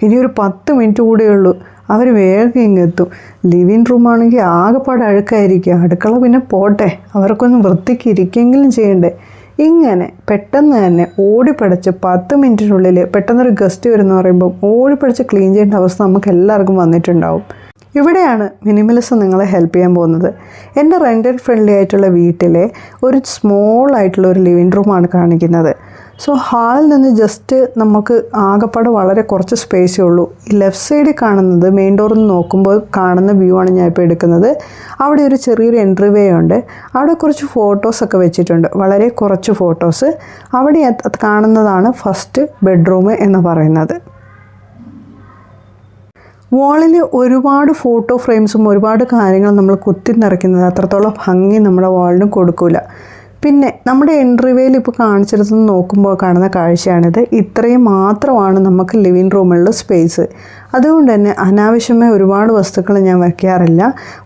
ഇനിയൊരു 10 മിനിറ്റ് കൂടിയേ ഉള്ളൂ, അവർ വേഗം ഇങ്ങെത്തും. ലിവിങ് റൂമാണെങ്കിൽ ആകെപ്പാട് അഴുക്കായിരിക്കും. അടുക്കള പിന്നെ പോട്ടെ, അവർക്കൊന്ന് വൃത്തിക്ക് ഇരിക്കെങ്കിലും ചെയ്യണ്ടേ. ഇങ്ങനെ പെട്ടെന്ന് തന്നെ ഓടിപ്പടച്ച് 10 മിനിറ്റിനുള്ളിൽ പെട്ടെന്നൊരു ഗസ്റ്റ് വരുമെന്ന് പറയുമ്പോൾ ഓടിപ്പടച്ച് ക്ലീൻ ചെയ്യേണ്ട അവസ്ഥ നമുക്ക് എല്ലാവർക്കും വന്നിട്ടുണ്ടാവും. ഇവിടെയാണ് മിനിമലിസം നിങ്ങളെ ഹെൽപ്പ് ചെയ്യാൻ പോകുന്നത്. എൻ്റെ റെൻറ്റഡ് ഫ്രണ്ട്ലി ആയിട്ടുള്ള വീട്ടിലെ ഒരു സ്മോൾ ആയിട്ടുള്ള ഒരു ലിവിങ് റൂമാണ് കാണിക്കുന്നത്. സോ ഹാളിൽ നിന്ന് ജസ്റ്റ് നമുക്ക് ആകെപ്പാട് വളരെ കുറച്ച് സ്പേസേ ഉള്ളൂ. ഈ ലെഫ്റ്റ് സൈഡിൽ കാണുന്നത് മെയിൻ ഡോറിൽ നിന്ന് നോക്കുമ്പോൾ കാണുന്ന വ്യൂ ആണ് ഞാൻ ഇപ്പോൾ എടുക്കുന്നത്. അവിടെ ഒരു ചെറിയൊരു എൻട്രി വേ ഉണ്ട്. അവിടെ കുറച്ച് ഫോട്ടോസൊക്കെ വെച്ചിട്ടുണ്ട്, വളരെ കുറച്ച് ഫോട്ടോസ്. അവിടെ കാണുന്നതാണ് ഫസ്റ്റ് ബെഡ്റൂം എന്ന് പറയുന്നത്. വാളിൽ ഒരുപാട് ഫോട്ടോ ഫ്രെയിംസും ഒരുപാട് കാര്യങ്ങൾ നമ്മൾ കുത്തി നിറയ്ക്കുന്നത് അത്രത്തോളം ഭംഗി നമ്മുടെ വാളിന് കൊടുക്കില്ല. പിന്നെ നമ്മുടെ എൻട്രി വേയിൽ ഇപ്പോൾ കാണിച്ചിടത്തുനിന്ന് നോക്കുമ്പോൾ കാണുന്ന കാഴ്ചയാണിത്. ഇത്രയും മാത്രമാണ് നമുക്ക് ലിവിങ് റൂമിലുള്ള സ്പേസ്. അതുകൊണ്ട് തന്നെ അനാവശ്യമായ ഒരുപാട് വസ്തുക്കൾ ഞാൻ വയ്ക്കാറില്ല.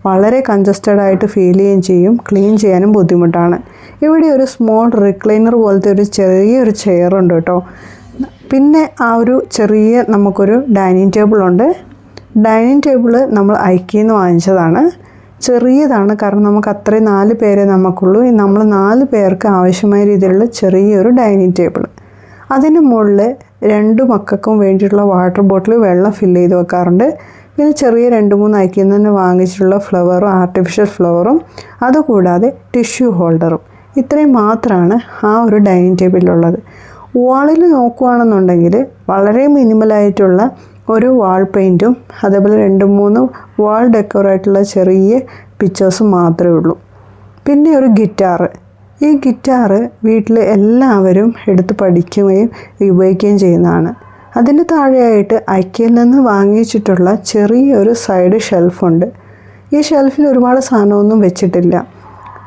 വളരെ കൺജസ്റ്റഡ് ആയിട്ട് ഫീൽ ചെയ്യുകയും ചെയ്യും, ക്ലീൻ ചെയ്യാനും ബുദ്ധിമുട്ടാണ്. ഇവിടെ ഒരു സ്മോൾ റിക്ലൈനർ പോലത്തെ ഒരു ചെറിയൊരു ചെയറുണ്ട് കേട്ടോ. പിന്നെ ആ ഒരു ചെറിയ നമുക്കൊരു ഡൈനിങ് ടേബിളുണ്ട്. ഡൈനിങ് ടേബിൾ നമ്മൾ ഐക്കിയിൽ നിന്ന് വാങ്ങിച്ചതാണ്. ചെറിയതാണ്, കാരണം നമുക്ക് അത്രയും 4 പേരെ നമുക്കുള്ളൂ. നമ്മൾ 4 പേർക്ക് ആവശ്യമായ രീതിയിലുള്ള ചെറിയൊരു ഡൈനിങ് ടേബിൾ. അതിന് മുകളിൽ 2 മക്കൾക്കും വേണ്ടിയിട്ടുള്ള വാട്ടർ ബോട്ടിൽ വെള്ളം ഫില്ല് ചെയ്ത് വെക്കാറുണ്ട്. പിന്നെ ചെറിയ 2-3 ഐക്കിയിൽ നിന്ന് വാങ്ങിച്ചിട്ടുള്ള ഫ്ലവറും ആർട്ടിഫിഷ്യൽ ഫ്ലവറും, അതുകൂടാതെ ടിഷ്യൂ ഹോൾഡറും. ഇത്രയും മാത്രമാണ് ആ ഒരു ഡൈനിങ് ടേബിളിലുള്ളത്. വാളിൽ നോക്കുകയാണെന്നുണ്ടെങ്കിൽ വളരെ മിനിമലായിട്ടുള്ള ഒരു വാൾ പെയിൻറ്റും അതേപോലെ 2-3 വാൾ ഡെക്കോറായിട്ടുള്ള ചെറിയ പിക്ചേഴ്സും മാത്രമേ ഉള്ളൂ. പിന്നെ ഒരു ഗിറ്റാറ്. ഈ ഗിറ്റാറ് വീട്ടിൽ എല്ലാവരും എടുത്ത് പഠിക്കുകയും ഉപയോഗിക്കുകയും ചെയ്യുന്നതാണ്. അതിന് താഴെയായിട്ട് ഐക്കയിൽ നിന്ന് വാങ്ങിച്ചിട്ടുള്ള ചെറിയൊരു സൈഡ് ഷെൽഫുണ്ട്. ഈ ഷെൽഫിൽ ഒരുപാട് സാധനമൊന്നും വെച്ചിട്ടില്ല.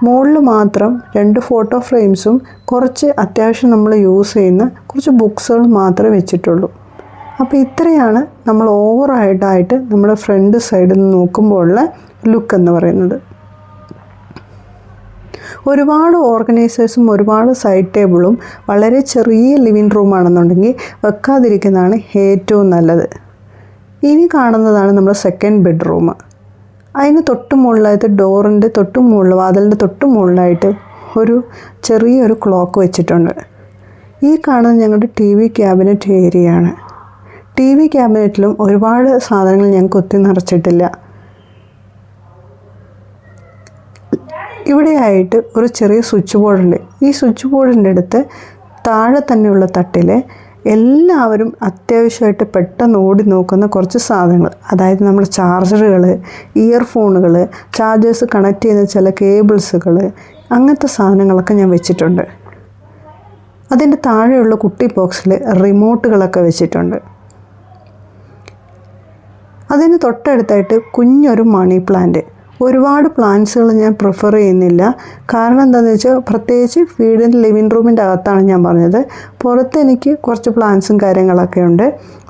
മുകളിൽ മാത്രം 2 ഫോട്ടോ ഫ്രെയിംസും കുറച്ച് അത്യാവശ്യം നമ്മൾ യൂസ് ചെയ്യുന്ന കുറച്ച് ബുക്സുകൾ മാത്രമേ വെച്ചിട്ടുള്ളൂ. അപ്പോൾ ഇത്രയാണ് നമ്മൾ ഓവറായിട്ടായിട്ട് നമ്മുടെ ഫ്രണ്ട് സൈഡിൽ നിന്ന് നോക്കുമ്പോഴുള്ള ലുക്ക് എന്ന് പറയുന്നത്. ഒരുപാട് ഓർഗനൈസേഴ്സും ഒരുപാട് സൈഡ് ടേബിളും വളരെ ചെറിയ ലിവിങ് റൂമാണെന്നുണ്ടെങ്കിൽ വെക്കാതിരിക്കുന്നതാണ് ഏറ്റവും നല്ലത്. ഇനി കാണുന്നതാണ് നമ്മുടെ സെക്കൻഡ് ബെഡ്റൂം. അതിന് തൊട്ട് മുകളിലായിട്ട് ഡോറിൻ്റെ തൊട്ട് മുകളിൽ, വാതിലിൻ്റെ തൊട്ട് മുകളിലായിട്ട് ഒരു ചെറിയൊരു ക്ലോക്ക് വെച്ചിട്ടുണ്ട്. ഈ കാണുന്നത് ഞങ്ങളുടെ TV ക്യാബിനറ്റ് ഏരിയയാണ്. TV ക്യാബിനറ്റിലും ഒരുപാട് സാധനങ്ങൾ ഞാൻ കുത്തി നിറച്ചിട്ടില്ല. ഇവിടെയായിട്ട് ഒരു ചെറിയ സ്വിച്ച് ബോർഡുണ്ട്. ഈ സ്വിച്ച് ബോർഡിൻ്റെ അടുത്ത് താഴെ തന്നെയുള്ള തട്ടിൽ എല്ലാവരും അത്യാവശ്യമായിട്ട് പെട്ടെന്ന് ഓടി നോക്കുന്ന കുറച്ച് സാധനങ്ങൾ, അതായത് നമ്മൾ ചാർജറുകൾ, ഇയർഫോണുകൾ, ചാർജേഴ്സ് കണക്ട് ചെയ്യുന്ന ചില കേബിൾസുകൾ, അങ്ങനത്തെ സാധനങ്ങളൊക്കെ ഞാൻ വെച്ചിട്ടുണ്ട്. അതിൻ്റെ താഴെയുള്ള കുട്ടി ബോക്സിൽ റിമോട്ടുകളൊക്കെ വെച്ചിട്ടുണ്ട്. അതിന് തൊട്ടടുത്തായിട്ട് കുഞ്ഞൊരു മണി പ്ലാന്റ്. ഒരുപാട് പ്ലാന്റ്സുകൾ ഞാൻ പ്രിഫർ ചെയ്യുന്നില്ല. കാരണം എന്താണെന്ന് വെച്ചാൽ, പ്രത്യേകിച്ച് വീടിൻ്റെ ലിവിങ് റൂമിൻ്റെ അകത്താണ് ഞാൻ പറഞ്ഞത്. പുറത്ത് എനിക്ക് കുറച്ച് പ്ലാന്റ്സും കാര്യങ്ങളൊക്കെ ഉണ്ട്.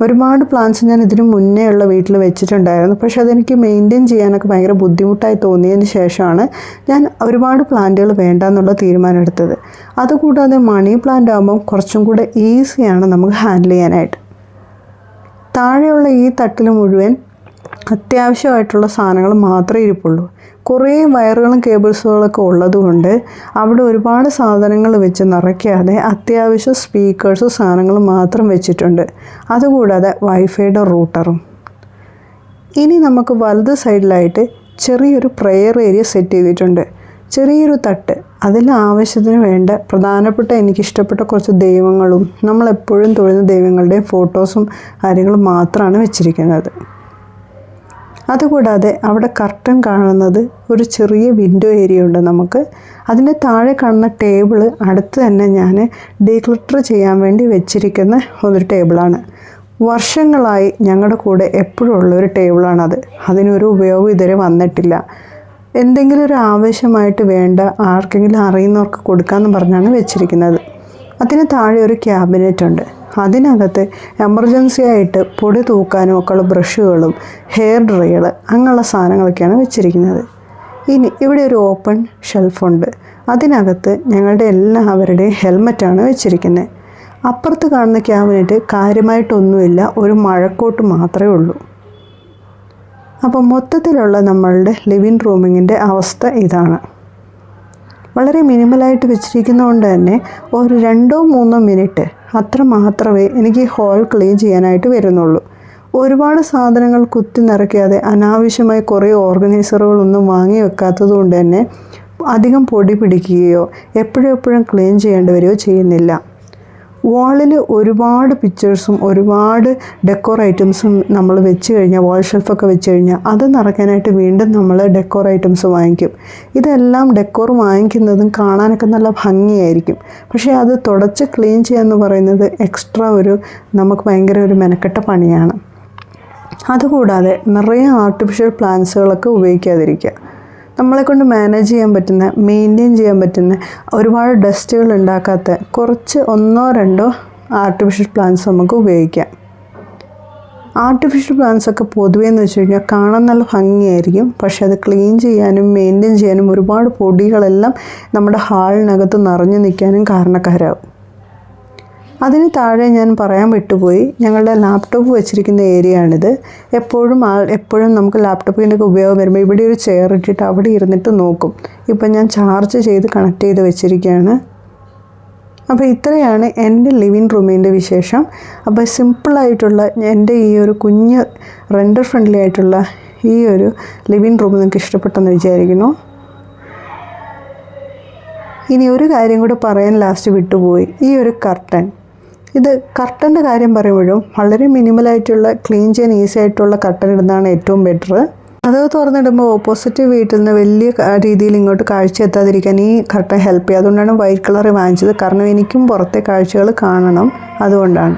ഒരുപാട് പ്ലാന്റ്സ് ഞാൻ ഇതിന് മുന്നേ ഉള്ള വീട്ടിൽ വെച്ചിട്ടുണ്ടായിരുന്നു. പക്ഷേ അതെനിക്ക് മെയിൻറ്റെയിൻ ചെയ്യാനൊക്കെ ഭയങ്കര ബുദ്ധിമുട്ടായി തോന്നിയതിന് ശേഷമാണ് ഞാൻ ഒരുപാട് പ്ലാന്റുകൾ വേണ്ടെന്നുള്ള തീരുമാനം എടുത്തത്. അതുകൂടാതെ മണി പ്ലാന്റ് ആകുമ്പം കുറച്ചും കൂടെ ഈസിയാണ് നമുക്ക് ഹാൻഡിൽ ചെയ്യാനായിട്ട്. താഴെയുള്ള ഈ തട്ടിൽ മുഴുവൻ അത്യാവശ്യമായിട്ടുള്ള സാധനങ്ങൾ മാത്രമേ ഇരിപ്പുള്ളൂ. കുറേ വയറുകളും കേബിൾസുകളൊക്കെ ഉള്ളതുകൊണ്ട് അവിടെ ഒരുപാട് സാധനങ്ങൾ വെച്ച് നിറയ്ക്കാതെ അത്യാവശ്യം സ്പീക്കേഴ്സ് സാധനങ്ങൾ മാത്രം വെച്ചിട്ടുണ്ട്. അതുകൂടാതെ വൈഫൈയുടെ റൂട്ടറും. ഇനി നമുക്ക് വലത് സൈഡിലായിട്ട് ചെറിയൊരു പ്രെയർ ഏരിയ സെറ്റ് ചെയ്തിട്ടുണ്ട്. ചെറിയൊരു തട്ട്, അതിൽ ആവശ്യത്തിന് വേണ്ട പ്രധാനപ്പെട്ട എനിക്കിഷ്ടപ്പെട്ട കുറച്ച് ദൈവങ്ങളും നമ്മളെപ്പോഴും തൊഴുന്ന ദൈവങ്ങളുടെയും ഫോട്ടോസും കാര്യങ്ങളും മാത്രമാണ് വെച്ചിരിക്കുന്നത്. അതുകൂടാതെ അവിടെ കർട്ടൻ കാണുന്നത് ഒരു ചെറിയ വിൻഡോ ഏരിയ ഉണ്ട് നമുക്ക്. അതിൻ്റെ താഴെ കാണുന്ന ടേബിൾ അടുത്ത് തന്നെ ഞാൻ ഡീക്ലട്ടർ ചെയ്യാൻ വേണ്ടി വെച്ചിരിക്കുന്ന ഒരു ടേബിളാണ്. വർഷങ്ങളായി ഞങ്ങളുടെ കൂടെ എപ്പോഴും ഉള്ളൊരു ടേബിളാണത്. അതിനൊരു ഉപയോഗം ഇതുവരെ വന്നിട്ടില്ല. എന്തെങ്കിലും ഒരു ആവശ്യമായിട്ട് വേണ്ട ആർക്കെങ്കിലും അറിയുന്നവർക്ക് കൊടുക്കാമെന്ന് പറഞ്ഞാണ് വെച്ചിരിക്കുന്നത്. അതിന് താഴെ ഒരു ക്യാബിനറ്റ് ഉണ്ട്. അതിനകത്ത് എമർജൻസി ആയിട്ട് പൊടി തൂക്കാനും ഒക്കെയുള്ള ബ്രഷുകളും ഹെയർ ഡ്രയർ അങ്ങനെയുള്ള സാധനങ്ങളൊക്കെയാണ് വെച്ചിരിക്കുന്നത്. ഇനി ഇവിടെ ഒരു ഓപ്പൺ ഷെൽഫുണ്ട്. അതിനകത്ത് ഞങ്ങളുടെ എല്ലാവരുടെയും ഹെൽമറ്റാണ് വെച്ചിരിക്കുന്നത്. അപ്പുറത്ത് കാണുന്ന ക്യാബിനറ്റ് കാര്യമായിട്ടൊന്നുമില്ല, ഒരു മഴക്കോട്ട് മാത്രമേ ഉള്ളൂ. അപ്പോൾ മൊത്തത്തിലുള്ള നമ്മളുടെ ലിവിങ് റൂമിൻ്റെ അവസ്ഥ ഇതാണ്. വളരെ മിനിമലായിട്ട് വെച്ചിരിക്കുന്നതുകൊണ്ട് തന്നെ ഒരു 2-3 മിനിറ്റ് അത്ര മാത്രമേ എനിക്ക് ഈ ഹോൾ ക്ലീൻ ചെയ്യാനായിട്ട് വരുന്നുള്ളൂ. ഒരുപാട് സാധനങ്ങൾ കുത്തി നിറയ്ക്കാതെ അനാവശ്യമായി കുറേ ഓർഗനൈസറുകളൊന്നും വാങ്ങി വെക്കാത്തത് കൊണ്ട് തന്നെ അധികം പൊടി പിടിക്കുകയോ എപ്പോഴും ക്ലീൻ ചെയ്യേണ്ടി വരികയോ ചെയ്യുന്നില്ല. വാളിൽ ഒരുപാട് പിക്ചേഴ്സും ഒരുപാട് ഡെക്കോർ ഐറ്റംസും നമ്മൾ വെച്ച് കഴിഞ്ഞാൽ, വാൾ ഷെൽഫൊക്കെ വെച്ച് കഴിഞ്ഞാൽ അത് നിറയ്ക്കാനായിട്ട് വീണ്ടും നമ്മൾ ഡെക്കോർ ഐറ്റംസ് വാങ്ങിക്കും. ഇതെല്ലാം ഡെക്കോർ വാങ്ങിക്കുന്നതും കാണാനൊക്കെ നല്ല ഭംഗിയായിരിക്കും. പക്ഷേ അത് തുടച്ച് ക്ലീൻ ചെയ്യുക എന്ന് പറയുന്നത് എക്സ്ട്രാ നമുക്ക് ഭയങ്കര ഒരു മെനക്കെട്ട പണിയാണ്. അതുകൂടാതെ നിറയെ ആർട്ടിഫിഷ്യൽ പ്ലാന്റ്സുകളൊക്കെ ഉപയോഗിക്കാതിരിക്കുക. നമ്മളെക്കൊണ്ട് മാനേജ് ചെയ്യാൻ പറ്റുന്ന, മെയിൻറ്റെയിൻ ചെയ്യാൻ പറ്റുന്ന, ഒരുപാട് ഡസ്റ്റുകൾ ഉണ്ടാക്കാത്ത കുറച്ച് 1-2 ആർട്ടിഫിഷ്യൽ പ്ലാന്റ്സ് നമുക്ക് ഉപയോഗിക്കാം. ആർട്ടിഫിഷ്യൽ പ്ലാന്റ്സൊക്കെ പൊതുവേ എന്ന് വെച്ച് കഴിഞ്ഞാൽ കാണാൻ നല്ല ഭംഗിയായിരിക്കും. പക്ഷേ അത് ക്ലീൻ ചെയ്യാനും മെയിൻറ്റെയിൻ ചെയ്യാനും ഒരുപാട് പൊടികളെല്ലാം നമ്മുടെ ഹാളിനകത്ത് നിറഞ്ഞു നിൽക്കാനും കാരണക്കാരാകും. അതിന് താഴെ ഞാൻ പറയാൻ വിട്ടുപോയി, ഞങ്ങളുടെ ലാപ്ടോപ്പ് വെച്ചിരിക്കുന്ന ഏരിയ ആണിത്. എപ്പോഴും നമുക്ക് ലാപ്ടോപ്പിൻ്റെ ഒക്കെ ഉപയോഗം വരുമ്പോൾ ഇവിടെ ഒരു ചെയർ ഇട്ടിട്ട് അവിടെ ഇരുന്നിട്ട് നോക്കും. ഇപ്പം ഞാൻ ചാർജ് ചെയ്ത് കണക്ട് ചെയ്ത് വെച്ചിരിക്കുകയാണ്. അപ്പോൾ ഇത്രയാണ് എൻ്റെ ലിവിങ് റൂമിൻ്റെ വിശേഷം. അപ്പോൾ സിമ്പിളായിട്ടുള്ള എൻ്റെ ഈ ഒരു കുഞ്ഞ് റെൻഡർ ഫ്രണ്ട്ലി ആയിട്ടുള്ള ഈ ഒരു ലിവിങ് റൂം നിങ്ങൾക്ക് ഇഷ്ടപ്പെട്ടെന്ന് വിചാരിക്കുന്നു. ഇനി ഒരു കാര്യം കൂടെ പറയാൻ ലാസ്റ്റ് വിട്ടുപോയി, ഈ ഒരു കർട്ടൻ്റെ കാര്യം പറയുമ്പോഴും വളരെ മിനിമലായിട്ടുള്ള, ക്ലീൻ ചെയ്യാൻ ഈസി ആയിട്ടുള്ള കർട്ടൻ ഇടുന്നതാണ് ഏറ്റവും ബെറ്റർ. അത് തുറന്നിടുമ്പോൾ ഓപ്പോസിറ്റ് വീട്ടിൽ നിന്ന് വലിയ രീതിയിൽ ഇങ്ങോട്ട് കാഴ്ച എത്താതിരിക്കാൻ ഈ കർട്ടൻ ഹെൽപ്പ് ചെയ്യും. അതുകൊണ്ടാണ് വൈറ്റ് കളർ വാങ്ങിച്ചത്. കാരണം എനിക്കും പുറത്തെ കാഴ്ചകൾ കാണണം, അതുകൊണ്ടാണ്.